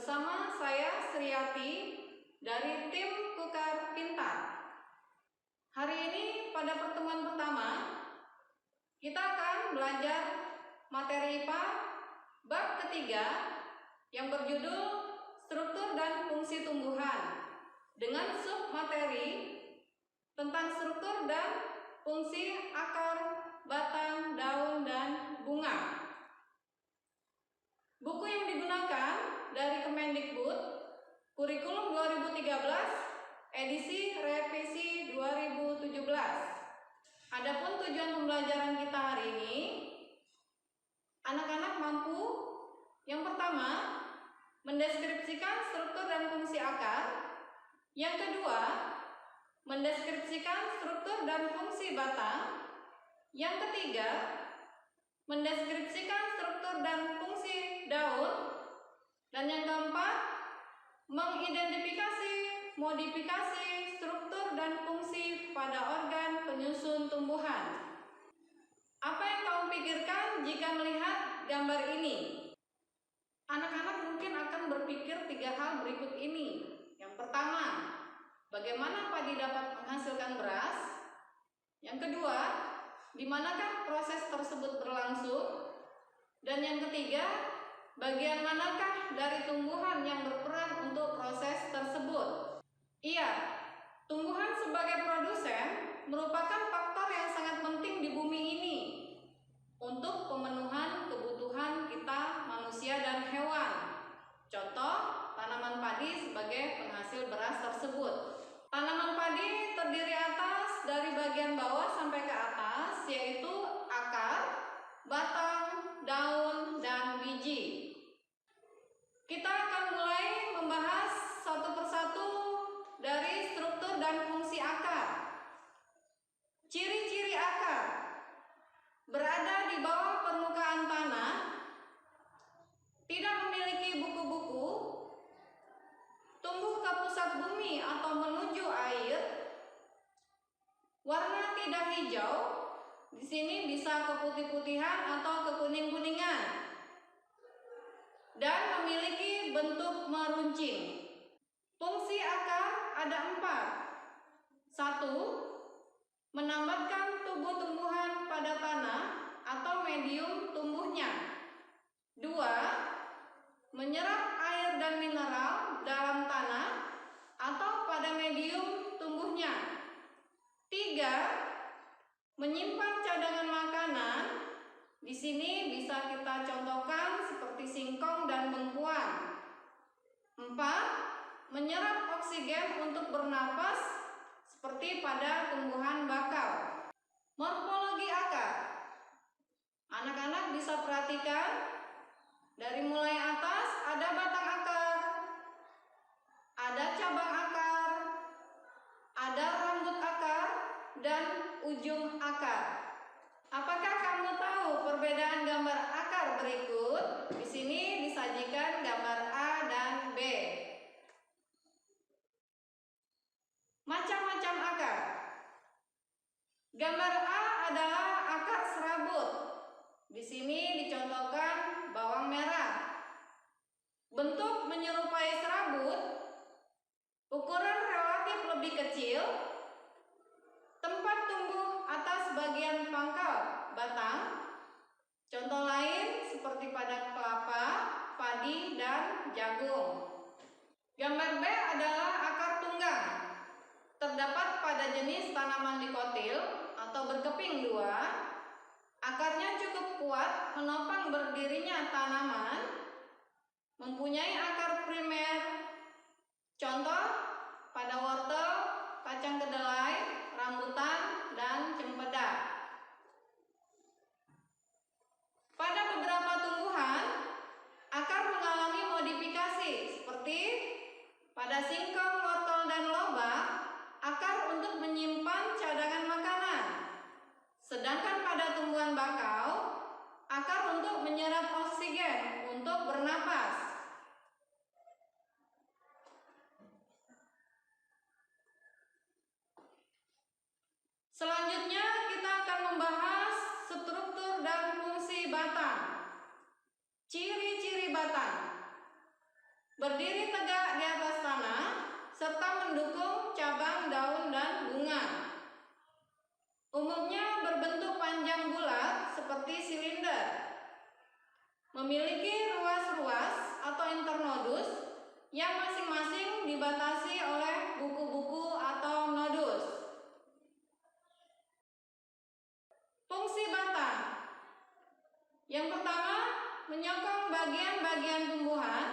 Bersama saya Sriati dari tim Kukar Pintar. Hari ini pada pertemuan pertama kita akan belajar materi IPA bab ketiga yang berjudul struktur dan fungsi tumbuhan dengan submateri tentang struktur dan fungsi akar, batang, daun, dan bunga. Buku yang digunakan dari Kemendikbud, Kurikulum 2013, edisi revisi 2017. Adapun tujuan pembelajaran kita hari ini, anak-anak mampu yang pertama mendeskripsikan struktur dan fungsi akar, yang kedua mendeskripsikan struktur dan fungsi batang, yang ketiga mendeskripsikan struktur dan fungsi daun, dan yang keempat mengidentifikasi modifikasi struktur dan fungsi pada organ penyusun tumbuhan. Apa yang kamu pikirkan jika melihat gambar ini? Anak-anak mungkin akan berpikir tiga hal berikut ini. Yang pertama, bagaimana padi dapat menghasilkan beras? Yang kedua, di manakah proses tersebut berlangsung? Dan yang ketiga, bagian manakah dari tumbuhan yang berperan untuk proses tersebut? Iya, tumbuhan sebagai produsen merupakan faktor yang sangat penting di bumi ini untuk pemenuhan kebutuhan kita manusia dan hewan. Contoh, tanaman padi sebagai penghasil beras tersebut. Tanaman padi terdiri atas dari bagian bawah sampai ke atas, yaitu akar, batang, daun, dan biji. Kita akan mulai membahas satu persatu dari struktur dan fungsi akar. Ciri-ciri akar: berada di bawah permukaan tanah, tidak memiliki buku-buku, tumbuh ke pusat bumi atau menuju air, warna tidak hijau, di sini bisa keputih-putihan atau kekuning-kuningan, dan memiliki bentuk meruncing. Fungsi akar ada 4. 1. Menambatkan tubuh tumbuhan pada tanah atau medium tumbuhnya. 2. Menyerap air dan mineral dalam tanah atau pada medium tumbuhnya. 3. Menyimpan cadangan makanan. Di sini bisa kita contohkan seperti singkong dan bengkuang. 4. Menyerap oksigen untuk bernapas seperti pada tumbuhan bakau. Morfologi akar. Anak-anak bisa perhatikan dari mulai atas ada batang akar, ada cabang akar, ada rambut akar, dan ujung akar. Apakah kamu tahu perbedaan gambar akar berikut? Di sini disajikan gambar A dan B. Macam-macam akar. Gambar A adalah akar serabut. Di sini dicontohkan bawang merah. Bentuk menyerupai serabut, ukuran relatif lebih kecil, tempat tumbuh atas bagian pangkal batang. Contoh lain seperti pada kelapa, padi, dan jagung. Gambar B adalah akar tunggang. Terdapat pada jenis tanaman dikotil atau berkeping 2. Akarnya cukup kuat menopang berdirinya tanaman. Mempunyai akar primer. Contoh pada wortel, kacang kedelai, rambutan, dan cempedak. Pada beberapa tumbuhan, akar mengalami modifikasi seperti pada singkong, wortel, dan lobak, akar untuk menyimpan cadangan makanan. Sedangkan pada tumbuhan bakau, akar untuk menyerap oksigen untuk bernapas. Selanjutnya kita akan membahas struktur dan fungsi batang. Ciri-ciri batang. berdiri tegak di atas tanah, serta mendukung cabang, daun, dan bunga. Umumnya berbentuk panjang bulat seperti silinder. Memiliki ruas-ruas atau internodus yang masing-masing dibatasi oleh buku-buku atau nodus. Fungsi batang. Yang pertama, menyokong bagian-bagian tumbuhan.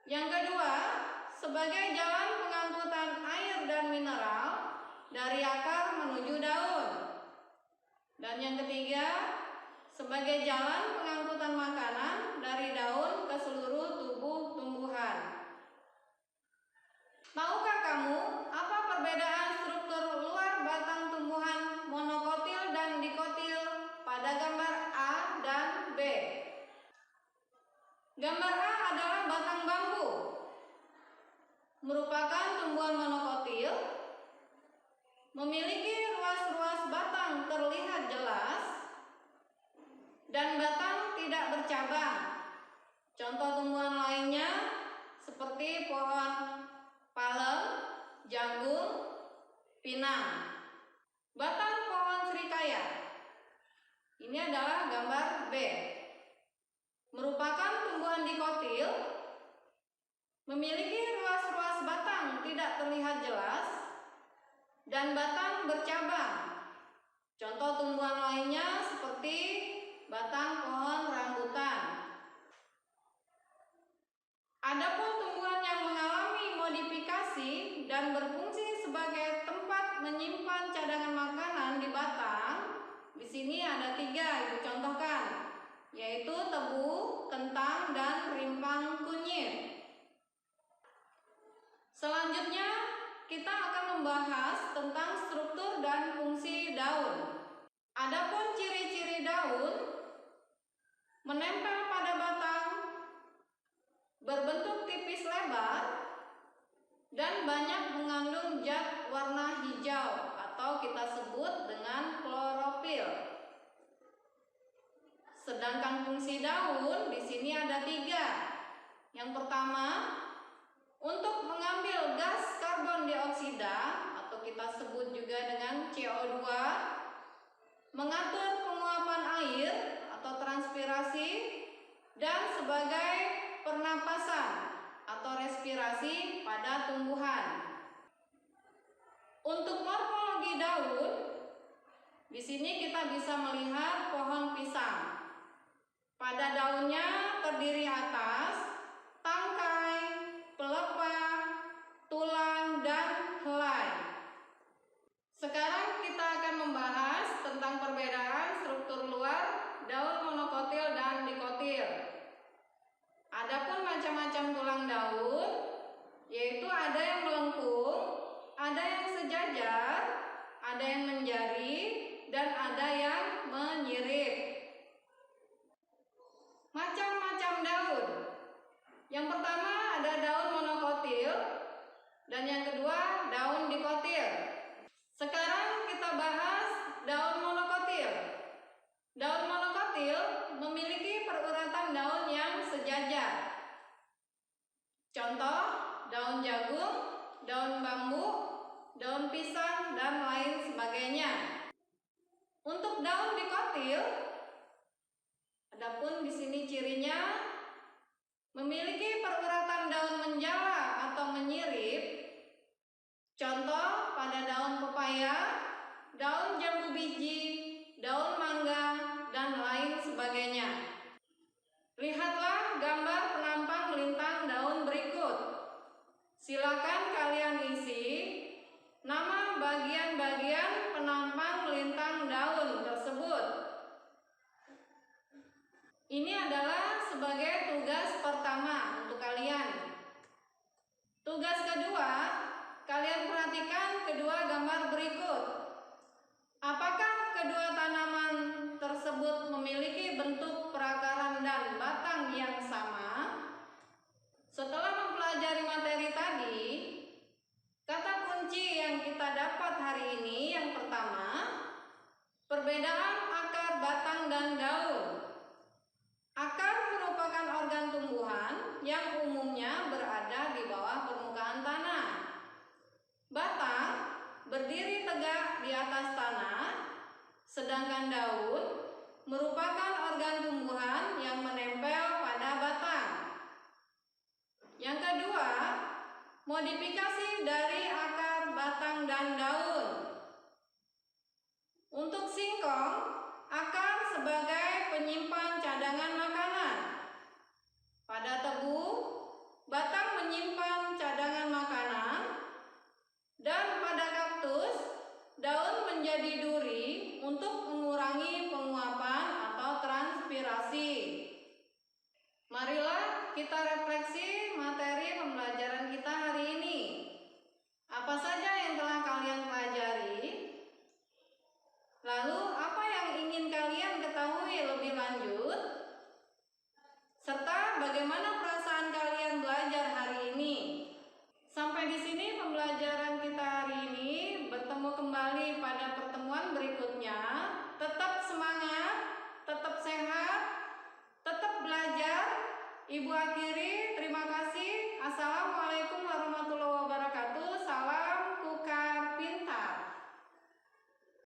Yang kedua, sebagai jalan pengangkutan air dan mineral dari akar menuju daun. Dan yang ketiga, sebagai jalan pengangkutan makanan dari daun ke seluruh tubuh tumbuhan. Tahukah kamu apa perbedaan struktur luar batang tumbuhan monokotil dan dikotil pada gambar A dan B? Gambar A adalah batang bambu, merupakan tumbuhan monokotil, memiliki ruas-ruas batang terlihat jelas, dan batang tidak bercabang. Contoh tumbuhan lainnya seperti pohon palem, jagung, pinang. Batang pohon srikaya. Ini adalah gambar B. Merupakan tumbuhan dikotil, memiliki ruas-ruas batang tidak terlihat jelas, dan batang bercabang. Contoh tumbuhan lainnya seperti batang pohon rambutan. Adapun tumbuhan yang mengalami modifikasi dan berfungsi sebagai tempat menyimpan cadangan makanan di batang, di sini ada 3 Ibu contohkan, yaitu tebu, kentang, dan rimpang kunyit. Selanjutnya, kita akan membahas tentang struktur dan fungsi daun. Adapun ciri-ciri daun, menempel pada batang, berbentuk tipis lebar, dan banyak mengandung zat warna hijau atau kita sebut dengan klorofil. Sedangkan fungsi daun di sini ada 3. Yang pertama, untuk mengambil gas karbon dioksida atau kita sebut juga dengan CO2, mengatur penguapan air atau transpirasi, dan sebagai pernapasan atau respirasi pada tumbuhan. Untuk morfologi daun, di sini kita bisa melihat pohon pisang. Pada daunnya terdiri atas, tangkai, pelepah, tulang, dan helai. Sekarang kita akan membahas tentang perbedaan struktur luar daun monokotil dan dikotil. Adapun macam-macam tulang daun, yaitu ada yang melengkung, ada yang sejajar, ada yang menjari, dan ada yang menyirip. Macam-macam daun. Yang pertama ada daun monokotil, dan yang kedua daun dikotil. Sekarang kita bahas daun monokotil. Daun monokotil memiliki peruratan daun yang sejajar. Contoh, daun jagung, daun bambu, daun pisang, dan lain sebagainya. Untuk daun dikotil, adapun di sini cirinya memiliki peruratan daun menjala atau menyirip. Contoh pada daun pepaya, daun jambu biji, daun mangga, dan lain sebagainya. Lihatlah gambar penampang melintang daun berikut. Silakan kalian isi nama bagian-bagian penampang melintang daun tersebut. Ini adalah sebagai tugas pertama untuk kalian. Tugas kedua, kalian perhatikan kedua gambar berikut. Apakah kedua tanaman tersebut memiliki bentuk perakaran dan batang yang sama? Setelah mempelajari materi tadi, kata kunci yang kita dapat hari ini yang pertama, perbedaan akar, batang, dan daun. Akar merupakan organ tumbuhan tegak di atas tanah, sedangkan daun merupakan organ tumbuhan yang menempel pada batang. Yang kedua, modifikasi dari akar, batang, dan daun. Untuk singkong, akar sebagai penyimpan cadangan makanan. Pada tebu, batang menyimpan cadangan makanan, dan pada kaktus, daun menjadi duri untuk mengurangi penguapan atau transpirasi. Marilah kita refleksi materi pembelajaran kita hari ini. Apa saja yang telah kalian pelajari? Lalu apa yang ingin kalian ketahui lebih lanjut? Serta bagaimana perasaan kalian belajar hari ini?